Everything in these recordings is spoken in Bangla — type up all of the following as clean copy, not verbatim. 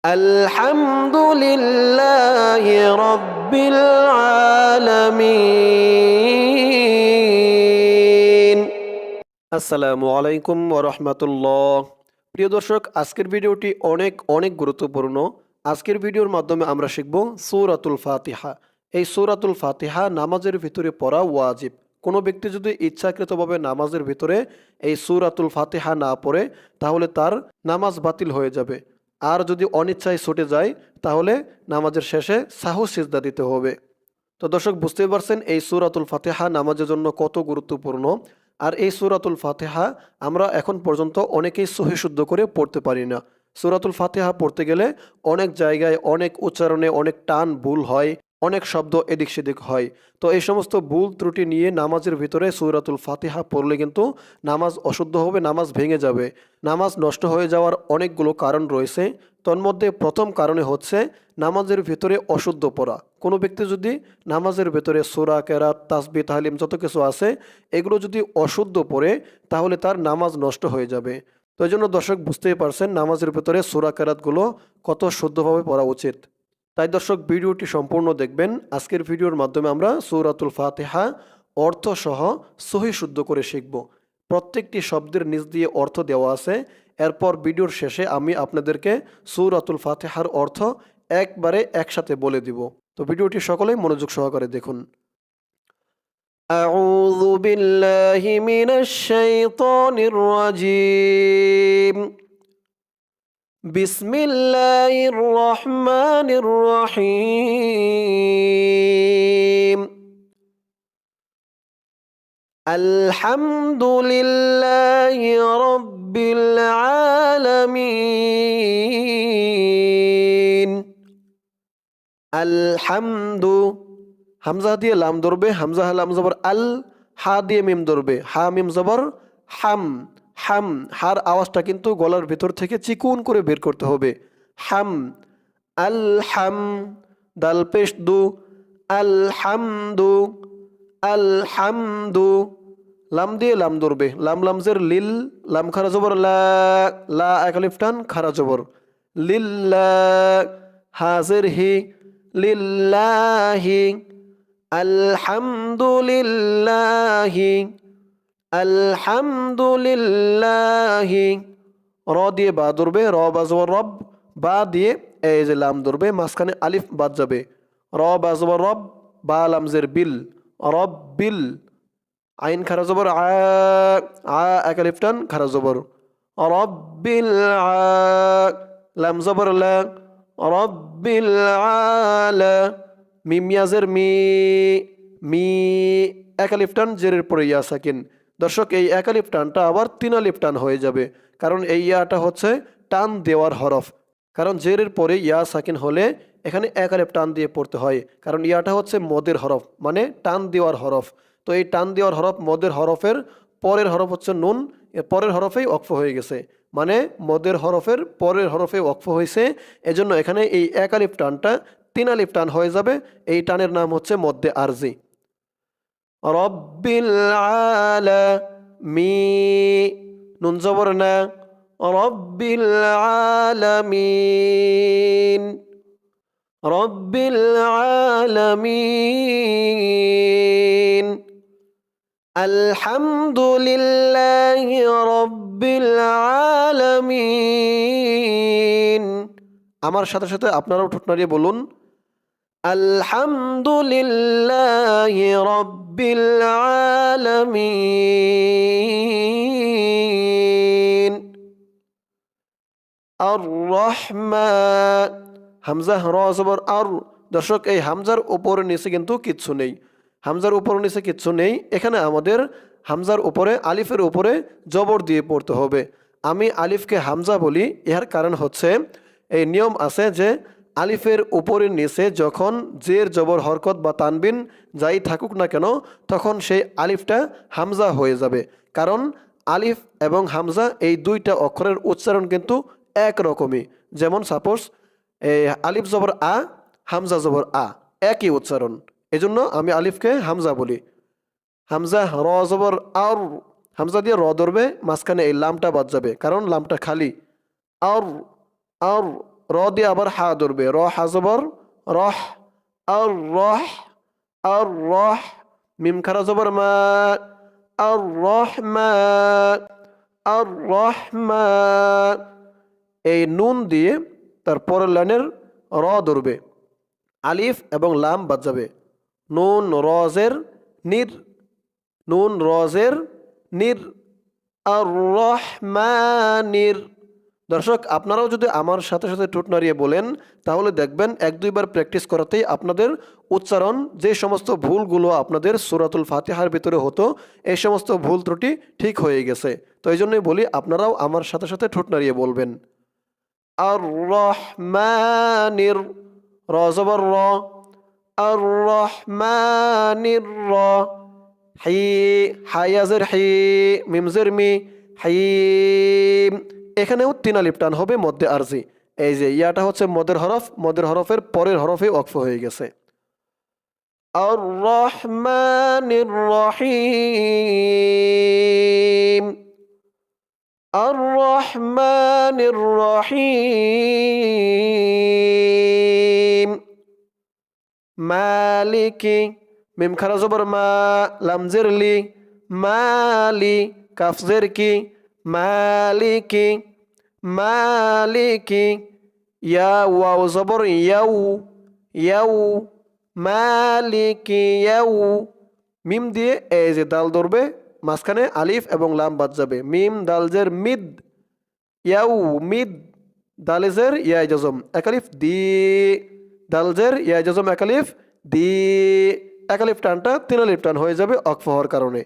আলহামদুলিল্লাহি রাব্বিল আলামিন। আসসালামু আলাইকুম ওয়া রাহমাতুল্লাহ। প্রিয় দর্শক, আজকের ভিডিওটি অনেক অনেক গুরুত্বপূর্ণ। আজকের ভিডিওর মাধ্যমে আমরা শিখব সূরাতুল ফাতিহা। এই সূরাতুল ফাতিহা নামাজের ভিতরে পড়া ওয়াজিব। কোনো ব্যক্তি যদি ইচ্ছাকৃতভাবে নামাজের ভিতরে এই সূরাতুল ফাতিহা না পড়ে তাহলে তার নামাজ বাতিল হয়ে যাবে। আর যদি অনিচ্ছায় ছুটে যায় তাহলে নামাজের শেষে সাহু সিজদা দিতে হবে। তো দর্শক, বুঝতেই পারছেন এই সূরাতুল ফাতিহা নামাজের জন্য কত গুরুত্বপূর্ণ। আর এই সূরাতুল ফাতিহা আমরা এখন পর্যন্ত অনেকেই সহি শুদ্ধ করে পড়তে পারি না। সূরাতুল ফাতিহা পড়তে গেলে অনেক জায়গায় অনেক উচ্চারণে অনেক টান ভুল হয়, অনেক শব্দ এদিক সেদিক হয়। তো এই সমস্ত ভুল ত্রুটি নিয়ে নামাজের ভিতরে সূরাতুল ফাতিহা পড়লে কিন্তু নামাজ অশুদ্ধ হবে, নামাজ ভেঙে যাবে। নামাজ নষ্ট হয়ে যাওয়ার অনেকগুলো কারণ রয়েছে। তন্মধ্যে প্রথম কারণে হচ্ছে নামাজের ভিতরে অশুদ্ধ পড়া। কোনো ব্যক্তি যদি নামাজের ভেতরে সূরা, কেরাত, তাসবিহ, তাহলিম যত কিছু আছে এগুলো যদি অশুদ্ধ পড়ে তাহলে তার নামাজ নষ্ট হয়ে যাবে। তো এই জন্য দর্শক, বুঝতেই পারছেন নামাজের ভেতরে সূরা, কেরাতগুলো কত শুদ্ধভাবে পড়া উচিত। তাই দর্শক, ভিডিওটি সম্পূর্ণ দেখবেন। আজকের ভিডিওর মাধ্যমে আমরা সূরাতুল ফাতিহা অর্থসহ সহি শুদ্ধ করে শিখব। প্রত্যেকটি শব্দের নিচ দিয়ে অর্থ দেওয়া আছে। এরপর ভিডিওর শেষে আমি আপনাদেরকে সূরাতুল ফাতিহার অর্থ একবারে একসাথে বলে দিব। তো ভিডিওটি সকলেই মনোযোগ সহকারে দেখুন। আউযু বিল্লাহি মিনাশ শাইতানির রাজীম। বিসমিল্লাহির রহমানির রহিম। আলহামদুলিল্লাহি রাব্বিল আলামিন। আলহামদু, হামজা দিয়ে লাম ধরবে, হামজা লাম জবর আল, হা দিয়ে মিম ধরবে, হা মিম জবর হাম। হাম, হার আওয়াজটা কিন্তু গলার ভিতর থেকে চিকুন করে বের করতে হবে। হাম। আল হাম, দাল পেশ দু, আলহামদু। আলহামদু, লাম দিয়ে লাম ধরবে, লাম লামজের লিল, লাম খারা জবর লা, লা এক আলিফ টান খারা জবর লিল্লাহ। হাজের হি, লিল্লাহি। আলহামদুলিল্লাহি। আলহামদুলিল্লাহি। র দিয়ে বা ধরবে, র বা জবর রব, বা দিয়ে এই যে লাম ধরবে, মাঝখানে আলিফ বাদ যাবে। র বা জবর রব, বা লামজের বিল, রব বিল। আইন খারা জবর আ, আ এক আলিফ টান খারা জবর রব্বিল আ, লাম জবর লা, রব্বিল আলা। মিম ইয়াজের মি, মি এক আলিফ টান জেরের পরে ইয়া সাকিন। দর্শক, এই এক আলিফ টানটা আবার তিন আলিফ টান হয়ে যাবে, কারণ এই ইয়াটা হচ্ছে টান দেওয়ার হরফ। কারণ জেরের পরে ইয়া সাকিন হলে এখানে এক আলিফ টান দিয়ে পড়তে হয়, কারণ ইয়াটা হচ্ছে মদের হরফ, মানে টান দেওয়ার হরফ। তো এই টান দেওয়ার হরফ মদের হরফের পরের হরফ হচ্ছে নুন, এর পরের হরফেই ওয়াকফ হয়ে গেছে, মানে মদের হরফের পরের হরফে ওয়াকফ হয়েছে। এজন্য এখানে এই এক আলিফ টানটা তিন আলিফ টান হয়ে যাবে। এই টানের নাম হচ্ছে মদ্দে আরজি। রব্বিল আলামি, নুন জবর না, রব্বিল আলামিন। রব্বিল আলামিন। আলহামদুলিল্লাহি রাব্বিল আলামিন। আমার সাথে সাথে আপনারাও ঠোঁট নাড়িয়ে বলুন, আলহামদুলিল্লাহি রাব্বিল আলামিন। আর রহমান, হামজা র জবর আর। দর্শক, এই হামজার উপরে নিচে কিন্তু কিচ্ছু নেই, হামজার উপরে নিচে কিচ্ছু নেই। এখানে আমাদের হামজার উপরে আলিফের উপরে জবর দিয়ে পড়তে হবে। আমি আলিফকে হামজা বলি, এর কারণ হচ্ছে এই নিয়ম আছে যে আলিফের উপরে নিচে যখন জের জবর হরকত বা তানবিন যাই থাকুক না কেন তখন সেই আলিফটা হামজা হয়ে যাবে। কারণ আলিফ এবং হামজা এই দুইটা অক্ষরের উচ্চারণ কিন্তু একরকমই। যেমন সাপোজ আলিফ জবর আ, হামজা জবর আ, একই উচ্চারণ। এজন্য আমি আলিফকে হামজা বলি। হামজা র জবর আর, হামজা দিয়ে র ধরবে, মাঝখানে এই লামটা বাদ যাবে কারণ লামটা খালি। আর, আর র দিয়ে আবার হা ধরবে, র হা জবর রহ, আর রহ, আর রহ, মিম খারা জবর মা, আর রহমা, আর রহমা। এই নুন দিয়ে তার পরের লাইনের র ধরবে, আলিফ এবং লাম বাদ যাবে। নুন রজের নির, নুন রজের নির, আর রহমানির। দর্শক, আপনারাও যদি আমার সাথে সাথে ঠোঁট নাড়িয়ে বলেন তাহলে দেখবেন এক দুইবার প্র্যাকটিস করাতেই আপনাদের উচ্চারণ, যে সমস্ত ভুলগুলো আপনাদের সূরাতুল ফাতিহার ভিতরে হতো, এই সমস্ত ভুল ত্রুটি ঠিক হয়ে গেছে। তো এই জন্যই বলি আপনারাও আমার সাথে সাথে ঠোঁট নাড়িয়ে বলবেন। আর রহমানির, র জবর র, আর রহমানির র, হি হায়াজের হি, মিমজের মি, হাইম। এখানেও তিন আলিফ টান হবে মধ্যে আরজি। এই যে ইয়াটা হচ্ছে মদের হরফ, মদের হরফের পরের হরফে ওয়াকফ হয়ে গেছে। আর রহমানির রহিম, আর রহমানির রহিম। মালিকি, মিম খারা জবর মা, লামজের লি, মালি, কাফজের কি, মালিকি, মালিকি। ইয়া ওয়াও জবর ইয়াউ, ইয়াউ, মালিকি ইয়াউ। মিম দিয়ে এই যে দাল ধরবে, মাঝখানে আলিফ এবং লাম বাদ যাবে। মিম দালজের মিদ, ইয়াউ মিদ, দালেজের ইয়া জজম একালিফ দি, দালজের ইয়া জজম একালিফ দি, একালিফ টানটা তিন আলিফ টান হয়ে যাবে অক্ফ হওয়ার কারণে।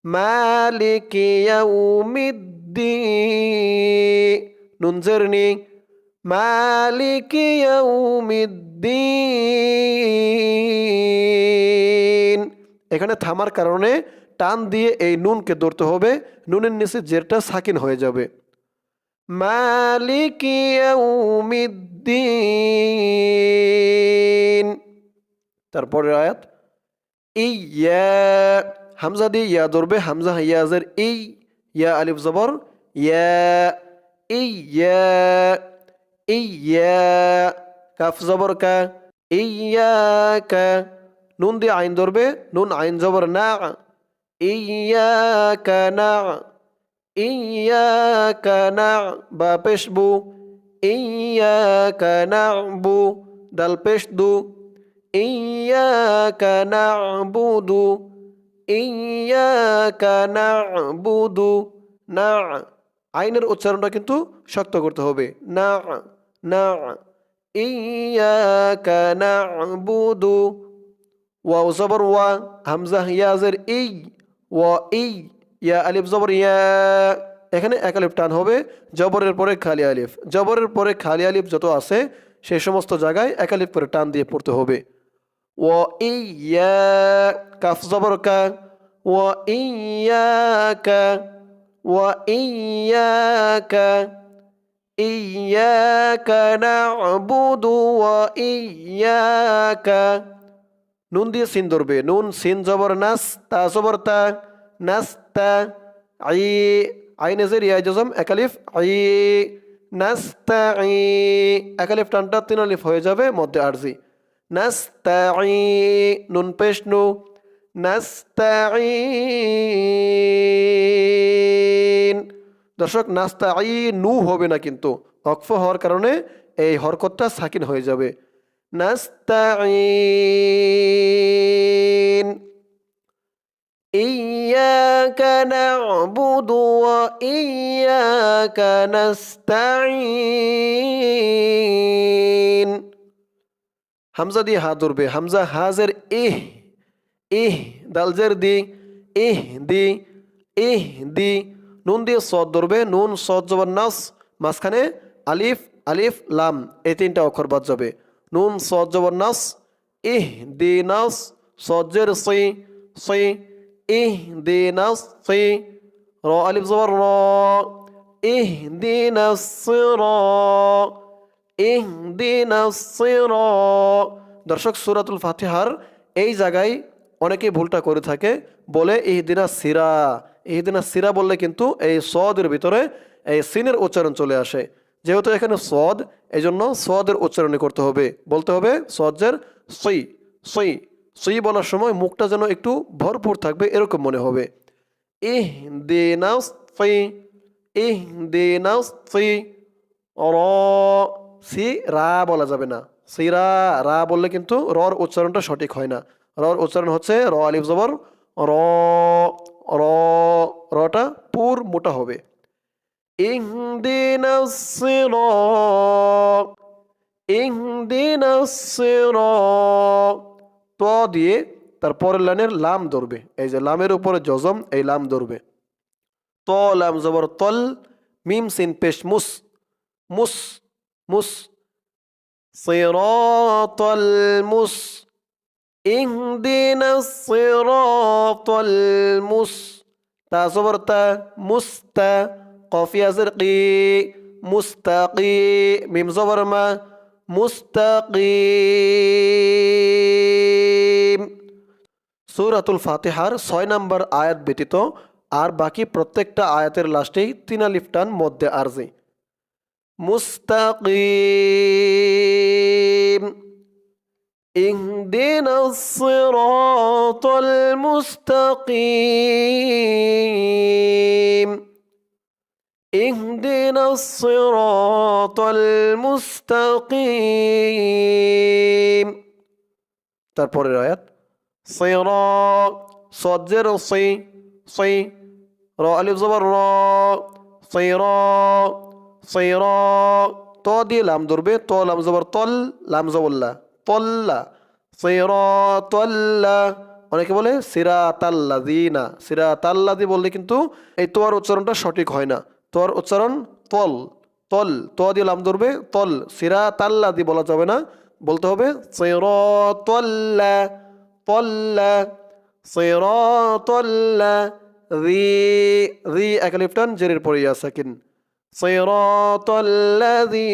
মালিকি ইয়াউমিদ্দিন, নুনজের নি, মালিকি ইয়াউমিদ্দিন। এখানে থামার কারণে টান দিয়ে এই নুনকে ধরতে হবে, নুনের নিচে জেরটা সাকিন হয়ে যাবে। মালিকি ইয়াউমিদ্দিন। তারপরের আয়াত, ইয়া, হামজা দিয়ে ইয়া ধরবে, হামজা ইয়াজের ই, ইয়া আলিফ জবর ইয়া, ইয়া, ইয়া, কাফ জবর কা, ইয়াকা। নুন দিয়ে আইন ধরবে, নুন আইন জবর না, ইয়াকা না, ইয়াকা না, বা পেশ বু, ইয়াকা নাবু, দাল পেশ দু, ইয়াকা নাবুদু, ইয়াকা নাবুদু। না, আইনের উচ্চারণটা কিন্তু শক্ত করতে হবে। না, না, ইয়াকা নাবুদু। ওয়াও জবর ওয়া, হামজা ইয়াজের ই, ওয়া ই, ইয়া আলিফ জবর ইয়া। এখানে এক আলিফ টান হবে, জবরের পরে খালি আলিফ, জবরের পরে খালি আলিফ যত আছে সেই সমস্ত জায়গায় এক আলিফ করে টান দিয়ে পড়তে হবে। ওয়া ইয়া, কাফ জবর কা, ওয়া ইয়াকা, ওয়া ইয়াকা, ইয়াকা না'বুদু ওয়া ইয়াকা। নুন দিয়ে সিন ধরবে, নুন সিন জবর নাস, তা জবর তা, নাস্তা। আই, আইনেজের ইয়া জজম একালিফ, আই, নাস্তাই। একালিফ টানটা তিন আলিফ হয়ে যাবে মধ্যে আরজি। নাস্তাই, নুন পেশ নু, নাস্তাইন। দর্শক, নাস্তাই নু হবে না কিন্তু, ওয়াকফ হওয়ার কারণে এই হরকতটা সাকিন হয়ে যাবে। নাস্তাইন। ইয়াকা না'বুদু ওয়া ইয়াকা নাস্তাইন। হামজা দিয়ে হা ধরবে, হামজা হাজের ইহ, ইহ, দালজের দি, ইহ দি, ইহ দি। নুন দিয়ে সদ ধরবে, নুন সদ জবর নাস, মাঝখানে আলিফ, আলিফ লাম, এই তিনটা অক্ষর বাদ যাবে। নুন সদ জবর নাস, ইহ দি নাস, সজ্জের সি, সি, ইহ দি নাস সি। র আলিফ জবর র, ইহ দি নাস র, ইহ দি নাস র। দর্শক, সূরাতুল ফাতিহার এই জায়গায় অনেকেই ভুলটা করে থাকে, বলে ইহদিনা সিরা। ইহদিনা সিরা বললে কিন্তু এই সদের ভিতরে এই সিনের উচ্চারণ চলে আসে। যেহেতু এখানে সদ, এই জন্য সদের উচ্চারণে করতে হবে, বলতে হবে সজ্জের সই সই। সই বলার সময় মুখটা যেন একটু ভরপুর থাকবে এরকম মনে হবে। ইহদিনাস সই, ইহদিনাস সই। র, সি রা বলা যাবে না। সিরা রা বললে কিন্তু রর উচ্চারণটা সঠিক হয় না। রর উচ্চারণ হচ্ছে র আলিফ জবর র, র, রটা পুর মোটা হবে। ইহদিনাস সিরাত, ইহদিনাস সিরাত। ত দিয়ে তারপরের লাইনের লাম ধরবে, এই যে লামের উপরে জজম, এই লাম ধরবে। ত লাম জবর তল, মিম সিন পেশ মুস, মুস, মুস। সিরাতাল মুস, ইহদিনাস সিরাতাল মুস। তা জবর তা, মুস্তা, কফ ইয়া জের কি, মুস্তাকি, মিম জবর মা, মুস্তাকিম। সূরাতুল ফাতিহার 6 নম্বর আয়াত ব্যতীত আর বাকি প্রত্যেকটা আয়াতের লাস্টেই 3 আলিফ টান মধ্যে আরজি। মুস্তাকিম, ইহদিনাস সিরাতাল মুস্তাকিম, ইহদিনাস সিরাতাল মুস্তাকিম। তারপরের আয়াত সিরাত, সজ্জের সি সি, র আলিফ জবর র, সিরাত, সিরাত। ত দিয়ে লাম ধরবে, ত লাম জবর তল, লাম জবল্লা, তল্লা, সিরাতাল্লা। অনেকে বলে সিরাতাল্লাযিনা, সিরাতাল্লাযী বললে কিন্তু এই তোয়ার উচ্চারণটা সঠিক হয় না। তোয়ার উচ্চারণ তল, তল, ত দিয়ে লাম ধরবে তল, সিরাতাল্লাযী বলা যাবে না, বলতে হবে সিরাতাল্লা, তল্লা, সিরাতাল্লা। রি, রি এক আলিফ টান জেরের পরে ইয়া সাকিন। সিরাতাল্লাযী,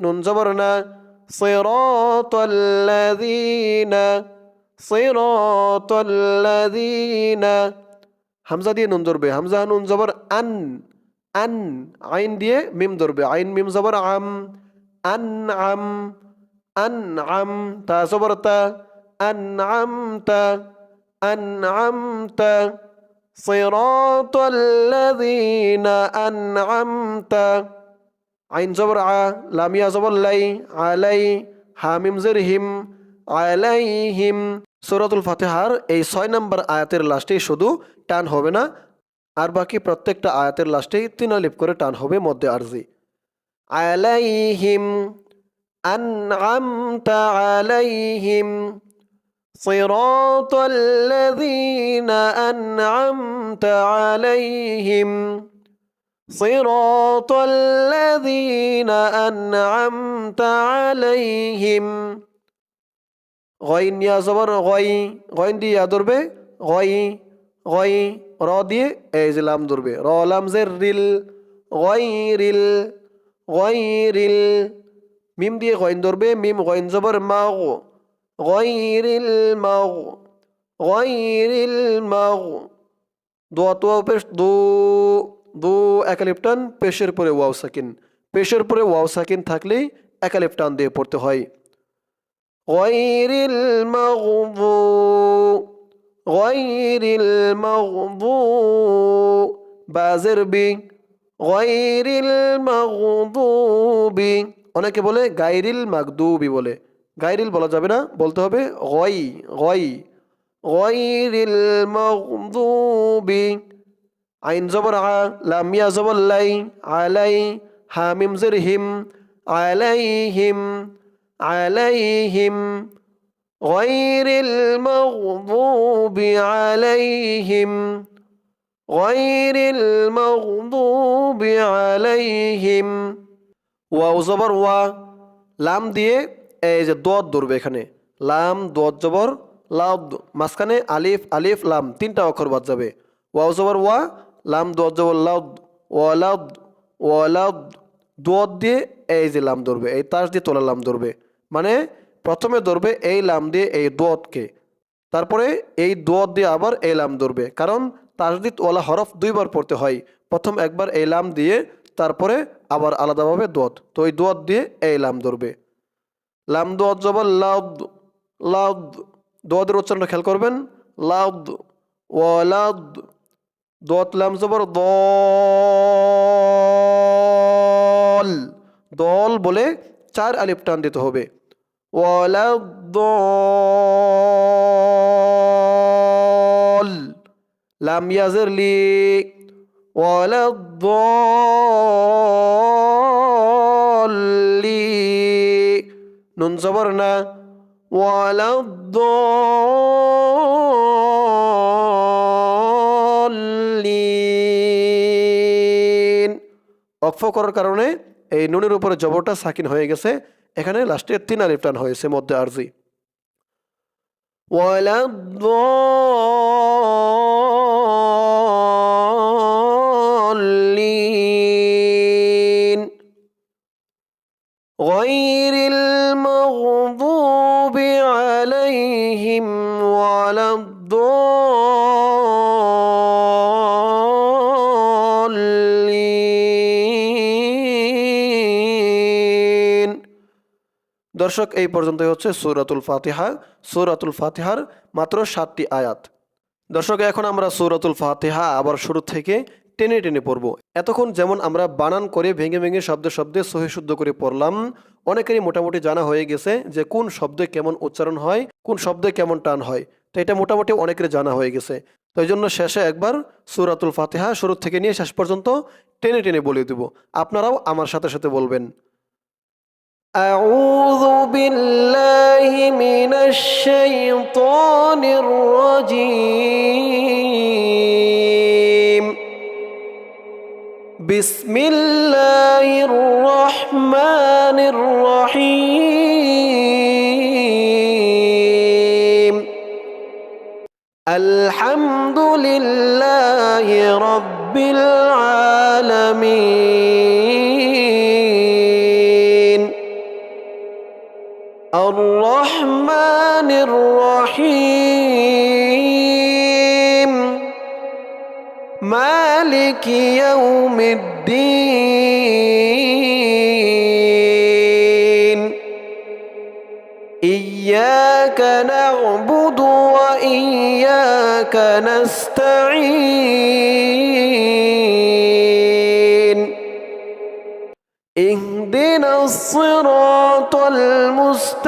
নুন জবর না, সিরাতাল্লাযীনা, সিরাতাল্লাযীনা। হামজা দিয়ে নুন ধরবে, হামজা নুন জবর আন, আন। আইন দিয়ে মিম ধরবে, আইন মিম জবর আম, আন আম, আন আম। তা জবর তা, আন আমতা, আন আমতা। সিরাতাল্লাযীনা আনআমতা। আইন জবর আ, লামিয়া জবর লাই, আলাই, হামিম জের হিম, আলাইহিম। সূরাতুল ফাতিহার এই 6 নম্বর আয়াতের লাস্টেই শুধু টান হবে না, আর বাকি প্রত্যেকটা আয়াতের লাস্টেই 3 আলিফ করে টান হবে মধ্যে আরজি। আলাইহিম, আনআমতা আলাইহিম, সিরাতাল্লাযীনা আনআমতা আলাইহিম, সিরাতাল্লাযীনা আনআমতা আলাইহিম। গইন ইয়া জবর গই, গইন দিয়ে ইয়া ধরবে গই, গই। র দিয়ে এই যে লাম ধরবে, র লাম জের রিল, গইরিল, গইরিল। মিম দিয়ে গইন ধরবে, মিম গইন জবর মাগ, গইরিল মাগ, গইরিল মাগ। দোয়া তো পেশ দু, দু এক আলিফ টান, পেশের পরে ওয়াও সাকিন, পেশের পরে ওয়াও সাকিন থাকলেই এক আলিফ টান দিয়ে পড়তে হয়। গয়রিল মাগদুব, গয়রিল মাগদুব, বাজের বি, গয়রিল মাগদুবি। অনেকে বলে গায়রিল মাগদুবি বলে, গায়রিল বলা যাবে না, বলতে হবে গয়, গয়, গয়রিল মাগদুবি। আইন জবর আ, লাম ইয়া জবর লাই, আলাই, হামিম জের হিম, আলাইহিম, আলাইহিম। গয়রিল মাগদুবি আলাইহিম, গয়রিল মাগদুবি আলাইহিম। ওয়াও জবর ওয়া, লাম দিয়ে এই যে দোয়াত ধরবে এখানে, লাম দোয়াত জবর লাউদ, মাঝখানে আলিফ, আলিফ লাম 3টা অক্ষর বাদ যাবে। ওয়াও জবর ওয়া, লাম দোয়াত জবর লাউদ, ওয়ালাউদ, ওয়ালাউদ। দোয়াত দিয়ে এই যে লাম ধরবে, এই তাস দিয়ে তোলা লাম ধরবে, মানে প্রথমে ধরবে এই লাম দিয়ে এই দোয়াতকে, তারপরে এই দোয়াত দিয়ে আবার এই লাম ধরবে, কারণ তাসদিদ ওয়ালা হরফ 2বার পড়তে হয়। প্রথম একবার এই লাম দিয়ে তারপরে আবার আলাদাভাবে দোয়াত, তো ওই দোয়াত দিয়ে এই লাম ধরবে। লাম দোয়াত জবর লাউদ, লাউদ, দোয়াতের উচ্চারণটা খেয়াল করবেন, লাউদ, ওয়ালাদ, দোয়াত লাম জবর দল, দল বলে 4 আলিফ টান দিতে হবে। ওয়ালাদ, লাম ইয়াজের লি, ওয়ালাদ্দল্লি, নুন জবর না, ওয়ালাদ্দল্লিন। ওয়াকফ করার কারণে এই নুনের উপরে জবরটা সাকিন হয়ে গেছে, এখানে লাস্টে 3 আলিফ টান হয়েছে মধ্যে আরজি। ওয়ালাদ্দল্লিন غير المغضوب عليهم ولا الضالين। দর্শক, এই পর্যন্তই হচ্ছে সূরাতুল ফাতিহা। সূরাতুল ফাতিহার মাত্র 7টি আয়াত। দর্শক, এখন আমরা সূরাতুল ফাতিহা আবার শুরু থেকে টেনে টেনে পড়ব। এতক্ষণ যেমন আমরা বানান করে ভেঙে ভেঙে শব্দে শব্দে সহি শুদ্ধ করে পড়লাম, অনেকেরই মোটামুটি জানা হয়ে গেছে যে কোন শব্দে কেমন উচ্চারণ হয়, কোন শব্দে কেমন টান হয়। তো এটা মোটামুটি অনেকের জানা হয়ে গেছে। তো এই জন্য শেষে একবার সূরাতুল ফাতিহা শুরু থেকে নিয়ে শেষ পর্যন্ত টেনে টেনে বলে দেব, আপনারাও আমার সাথে সাথে বলবেন। أعوذ بالله من الشيطان الرجيم. بسم الله الرحمن الرحيم. الحمد لله رب العالمين. الرحمن الرحيم. مالك يوم الدين. إياك نعبد وإياك نستعين. اهدنا الصراط المستقيم.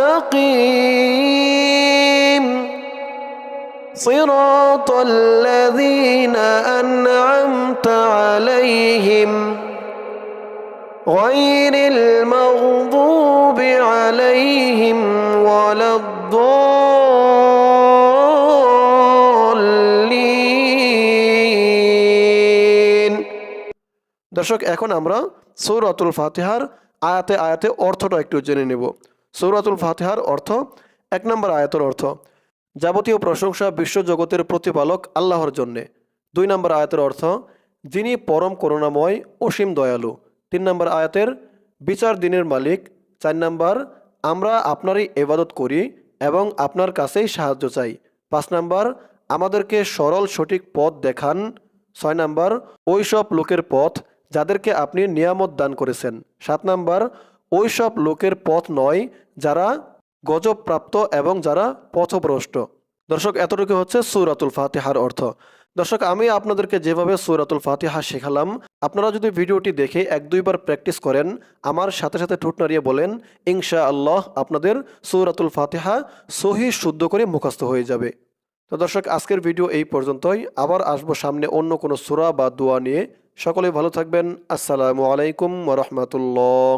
صراط الذين أنعمت عليهم غير المغضوب عليهم ولا الضالين. দর্শক, এখন আমরা সূরাতুল ফাতিহার আয়াতে আয়াতে অর্থটা একটু জেনে নেব। সূরাতুল ফাতিহার অর্থ, 1 নম্বর আয়াতের অর্থ, যাবতীয় প্রশংসা বিশ্বজগতের প্রতিপালক আল্লাহর জন্যে। 2 নম্বর আয়াতের অর্থ, যিনি পরম করুণাময় অসীম দয়ালু। 3 নম্বর আয়াতের, বিচার দিনের মালিক। 4 নম্বর, আমরা আপনারই ইবাদত করি এবং আপনার কাছেই সাহায্য চাই। 5 নম্বর, আমাদেরকে সরল সঠিক পথ দেখান। 6 নম্বর, ওই সব লোকের পথ যাদেরকে আপনি নিয়ামত দান করেছেন। 7 নম্বর, ওই সব লোকের পথ নয় যারা গজব প্রাপ্ত এবং যারা পথভ্রষ্ট। দর্শক, এতটুকু হচ্ছে সূরাতুল ফাতিহার অর্থ। দর্শক, আমি আপনাদেরকে যেভাবে সূরাতুল ফাতিহা শেখালাম, আপনারা যদি ভিডিওটি দেখে 1-2 বার প্র্যাকটিস করেন, আমার সাথে সাথে ঠোঁট নাড়িয়ে বলেন, ইনশাআল্লাহ আপনাদের সূরাতুল ফাতিহা সহি শুদ্ধ করে মুখস্থ হয়ে যাবে। তো দর্শক, আজকের ভিডিও এই পর্যন্তই। আবার আসবো সামনে অন্য কোনো সূরা বা দোয়া নিয়ে। সকলেই ভালো থাকবেন। আসসালামু আলাইকুম ওয়া রাহমাতুল্লাহ।